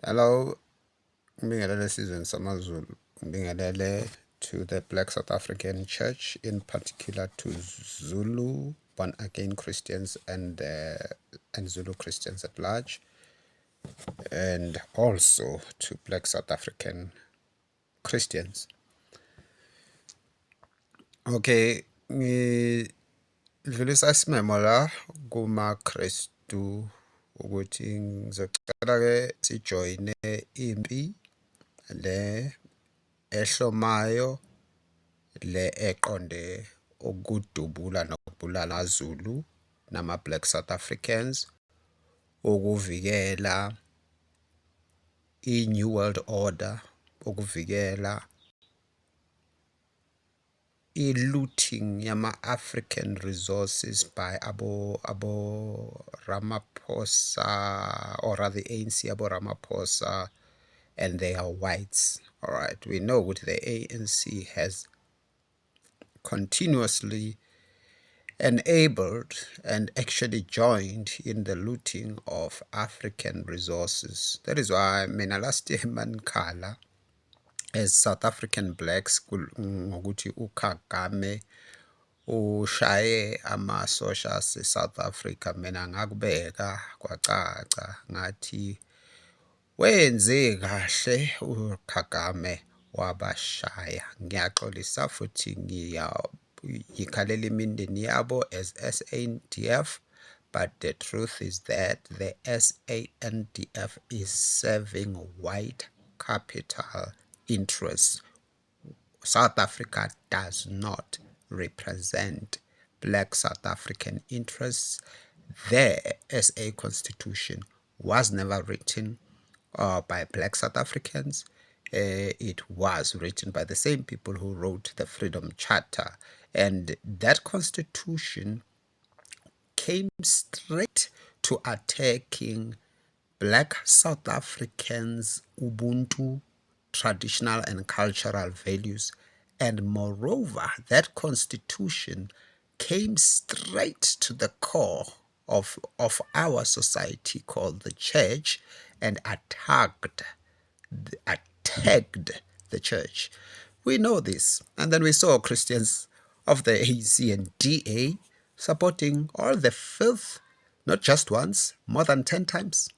Hello, ngibingelele sizweni samaZulu. Ngibingelele to the Black South African Church, in particular to Zulu born again Christians and Zulu Christians at large, and also to Black South African Christians. Okay, ngidlulisa isimemo la kumaKristu ukuthi ngizocela ke sijoyine impi le ehlomayo, le eqonde ukudubula nokubulala amaZulu nama-Black South Africans, ukuvikela i-New World Order, ukuvikela i-looting yama-African resources by abo Ramaphosa, or rather ANC, abo Ramaphosa and they are whites. All right, we know what the ANC has continuously enabled and actually joined in the looting of African resources. That is why mina last year manikhala as South African blacks ngokuthi uKagame ushaye amasosha ase-South Africa, mina ngakubeka kwacaca ngathi wenze kahle uKagame wabashaya. Ngiyaxolisa futhi ngiyikhalela imindeni yabo as SANDF, but the truth is that the SANDF is serving white capital interests. South Africa does not represent Black South African interests. The SA Constitution was never written by Black South Africans. It was written by the same people who wrote the Freedom Charter. And that constitution came straight to attacking Black South Africans' Ubuntu, traditional and cultural values. And moreover, that constitution came straight to the core of our society called the church and attacked the church. We know this. And then we saw Christians of the ANC and DA supporting all the filth, not just once, more than 10 times,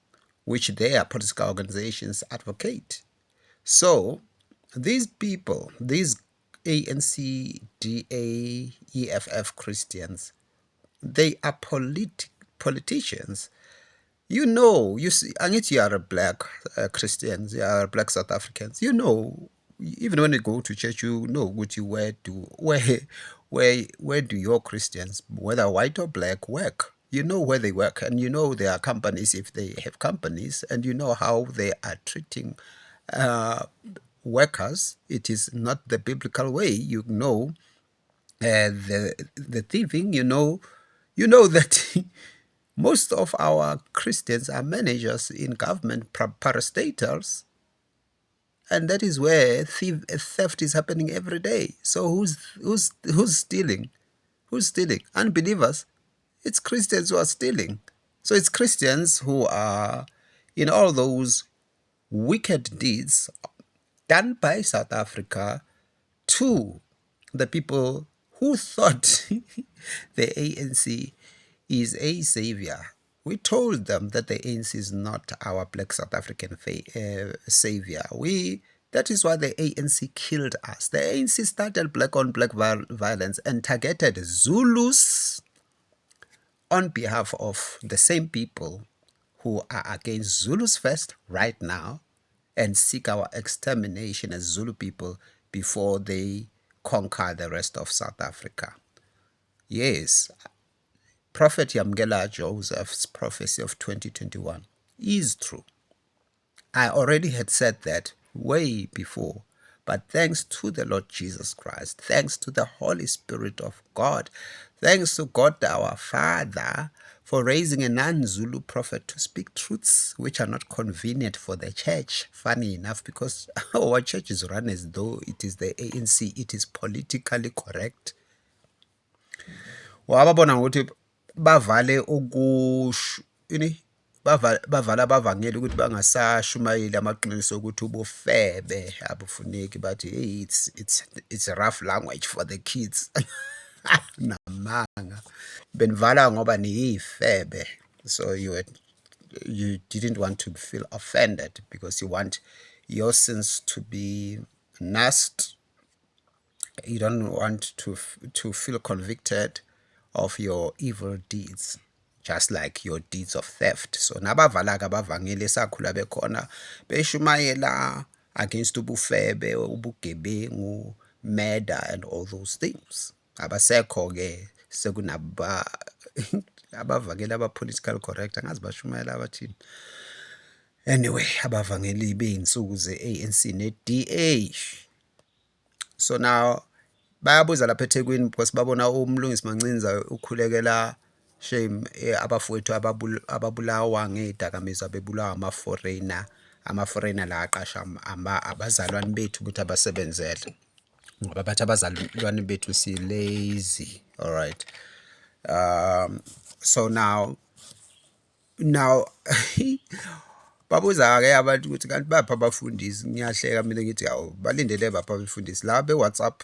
which their political organizations advocate. So these people, these ANC, DA, EFF Christians, they are politicians. You know, you see, and if you are a black Christians, you are black South Africans, you know, even when you go to church, you know what you where do your Christians, whether white or black, work. You know where they work, and you know their companies if they have companies, and you know how they are treating workers. It is not the biblical way. You know the thieving. You know that most of our Christians are managers in government, parastatals, and that is where theft is happening every day. So who's stealing? Who's stealing? Unbelievers. It's Christians who are stealing. So it's Christians who are in all those wicked deeds done by South Africa to the people who thought the ANC is a savior. We told them that the ANC is not our black South African savior. That is why the ANC killed us. The ANC started black on black violence and targeted Zulus on behalf of the same people who are against Zulus first right now and seek our extermination as Zulu people before they conquer the rest of South Africa. Yes, Prophet Yamgela Joseph's prophecy of 2021 is true. I already had said that way before, but thanks to the Lord Jesus Christ, thanks to the Holy Spirit of God, thanks to God our Father for raising a non-Zulu prophet to speak truths which are not convenient for the church. Funny enough, because our church is run as though it is the ANC, it is politically correct. Wababona ukuthi bavale bavala abavangeli ukuthi bangasashumayeli amaqiniso ukuthi ubufebe abufuneki bathi hey it's a rough language for the kids. Namanga benivala ngoba niyifebe, so you didn't want to feel offended because you want your sins to be nursed. You don't want to feel convicted of your evil deeds, just like your deeds of theft. So nabavala-ke abavangeli esakhula bekhona beshumayela against ubufebe, ubugebengu, murder and all those things. Abasekho-ke sekunaba abavangeli aba-political correct, angazi bashumayela abathini. Anyway, abavangeli bey'nsuku ze-ANC ne-DA. So now bayabuza lapha eThekwini because babona uMlungisi Mancinza ukhulekela shame abafowethu ababulawa ngey'dakamizwa bebulawa ama-foreigner la aqasha abazalwane bethu ukuthi abasebenzele ngoba bathi abazalwane bethu si-lazy. All right. So now babuza-ke abantu ukuthi kanti baphi abafundisi. Ngiyahleka mina ngithi hawu balindele baphi abafundisi la be-WhatsApp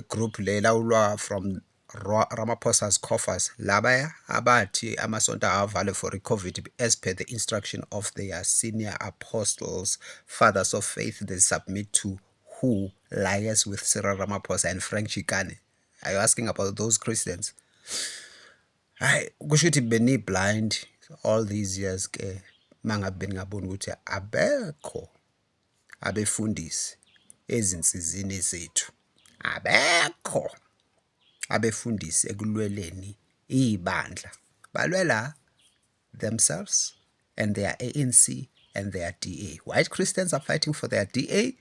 group le lawulwa from Ramaphosa's coffers labaya abathi amasonto avale for COVID as per the instruction of their senior apostles, fathers of faith. They submit to who? Liars with Cyril Ramaphosa and Frank Chikane. Are you asking about those Christians? Hayi kusho ukuthi beni blind all these years ke mangabe ngabona ukuthi abekho abefundisi ezinsizini zethu, abekho abefundisi ekulweleni ibandla, balwela themselves and their ANC and their DA. White Christians are fighting for their DA.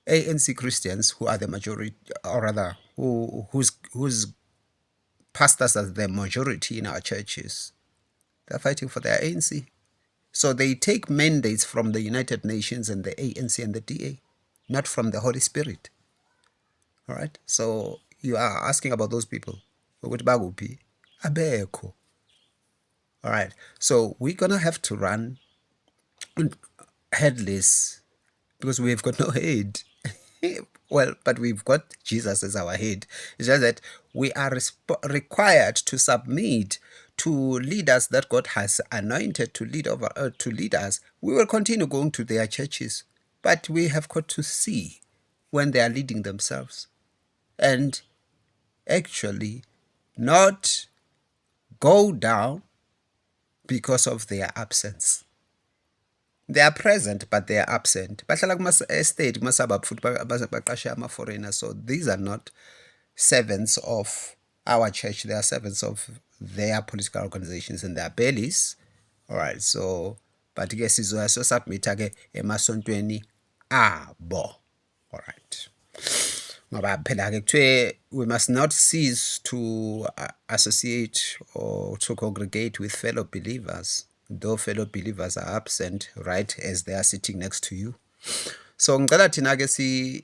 ANC Christians, who are the majority, or rather whose pastors are the majority in our churches, they're fighting for their ANC. So they take mandates from the United Nations and the ANC and the DA, not from the Holy Spirit. All right. So you are asking about those people. Abeko. All right. So we're going to have to run headless because we've got no head. Well, but we've got Jesus as our head. It's just that we are required to submit to leaders that God has anointed to lead us. We will continue going to their churches, but we have got to see when they are leading themselves and actually not go down because of their absence. They are present, but they are absent. Bahlala kuma-estate, kuma-suburb futhi baqashe ama-foreigners. So these are not servants of our church. They are servants of their political organizations and their bellies. All right. So, but ke sizoya so submit ke emasontweni abo. All right. Ngoba phela ke kuthiwe we must not cease to associate or to congregate with fellow believers, though fellow believers are absent, right, as they are sitting next to you. So ngicela thina ke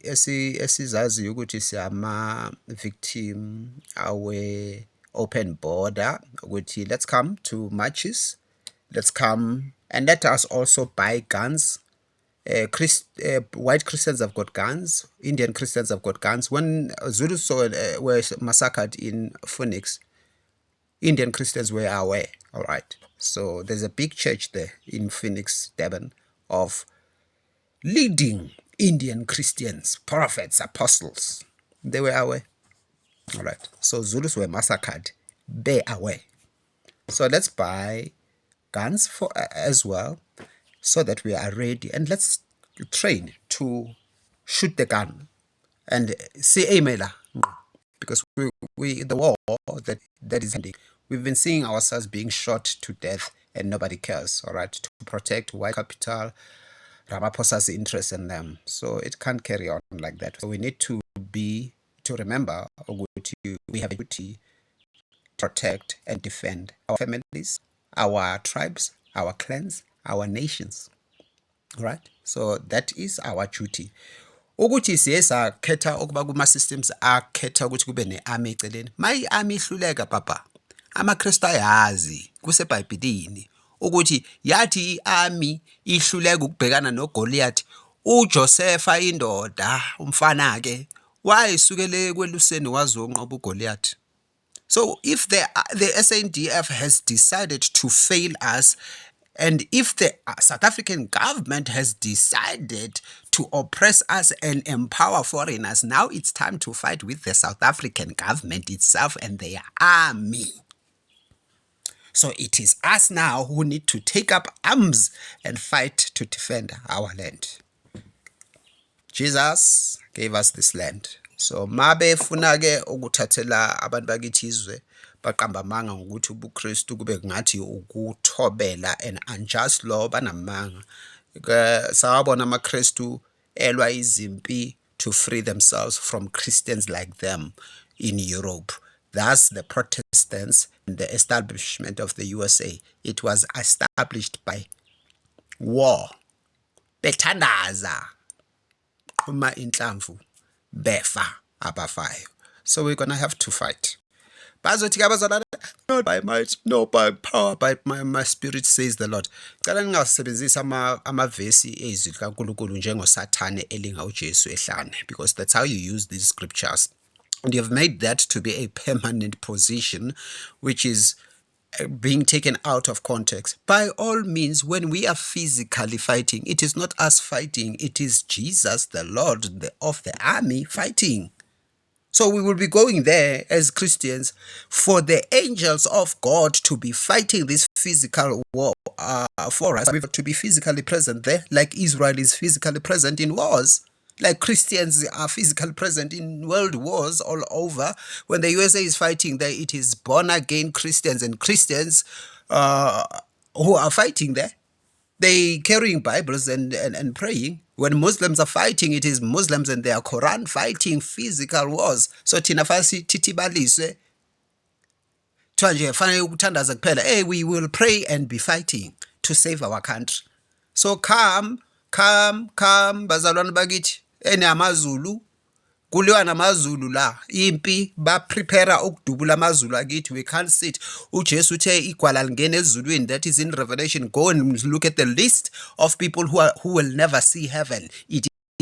esizazi ukuthi siyama victim awe open border ukuthi let's come to marches, let's come and let us also buy guns. White Christians have got guns, Indian Christians have got guns. When Zulus were massacred in Phoenix, Indian Christians were aware. All right. So there's a big church there in Phoenix, Devon, of leading Indian Christians, prophets, apostles. They were aware. All right. So Zulus were massacred. They are aware. So let's buy guns for as well, so that we are ready, and let's train to shoot the gun and see Emela, because we the war that is ending. We've been seeing ourselves being shot to death and nobody cares, all right, to protect white capital, Ramaphosa's interest in them. So it can't carry on like that. So we need to remember we have a duty to protect and defend our families, our tribes, our clans, our nations. Right? So that is our duty. Ukuthi siyesa khetha okuba kuma systems akhetha ukuthi kube nearmy eceleni. Mayi army ihluleka papa. amaKristu ayazi kusebhayibhelini ukuthi yathi i-army ihluleka ukubhekana noGoliath, uJosefa indoda umfana ke wayesukele kweluseni wazonqoba uGoliath. So if the SANDF has decided to fail us, and if the South African government has decided to oppress us and empower foreigners, now it's time to fight with the South African government itself and their army. So it is us now who need to take up arms and fight to defend our land. Jesus gave us this land. So mabe funa ke ukuthathela abantu bakithi izwe baqamba amanga ngokuthi ubuKristu kube ngathi ukuthobela an unjust law banamanga. Sawabona amaKristu elwa izimpi to free themselves from Christians like them in Europe. Thus the Protestants and the establishment of the USA, it was established by war. Bethandaza uma inhlamvu befa abafayo. So we're going to have to fight. Bazothi abazalwane, not by might, not by power, by my spirit, says the Lord. Cala ningasebenzisa amavesi ezwi likaNkulunkulu njengoSathane elinga uJesu ehlane, because that's how you use these scriptures. And you've made that to be a permanent position, which is being taken out of context. By all means, when we are physically fighting, it is not us fighting, it is Jesus, the Lord of the army, fighting. So we will be going there as Christians for the angels of God to be fighting this physical war for us. We have to be physically present there, like Israel is physically present in wars. Like Christians are physically present in world wars all over. When the USA is fighting there, it is born-again Christians and Christians who are fighting there. They carrying Bibles and praying. When Muslims are fighting, it is Muslims and their Quran fighting physical wars. So thina fasi titibaliswe nje fanele ukuthandaza kuphela. Hey, we will pray and be fighting to save our country. So come bazalwane bakithi enamaZulu kuliwa namaZulu la impi ba prepare ukudubula amaZulu akithi. We can't sit. uJesu uthe igwala lingene ezulwini, that is in Revelation. Go and look at the list of people who will never see heaven. It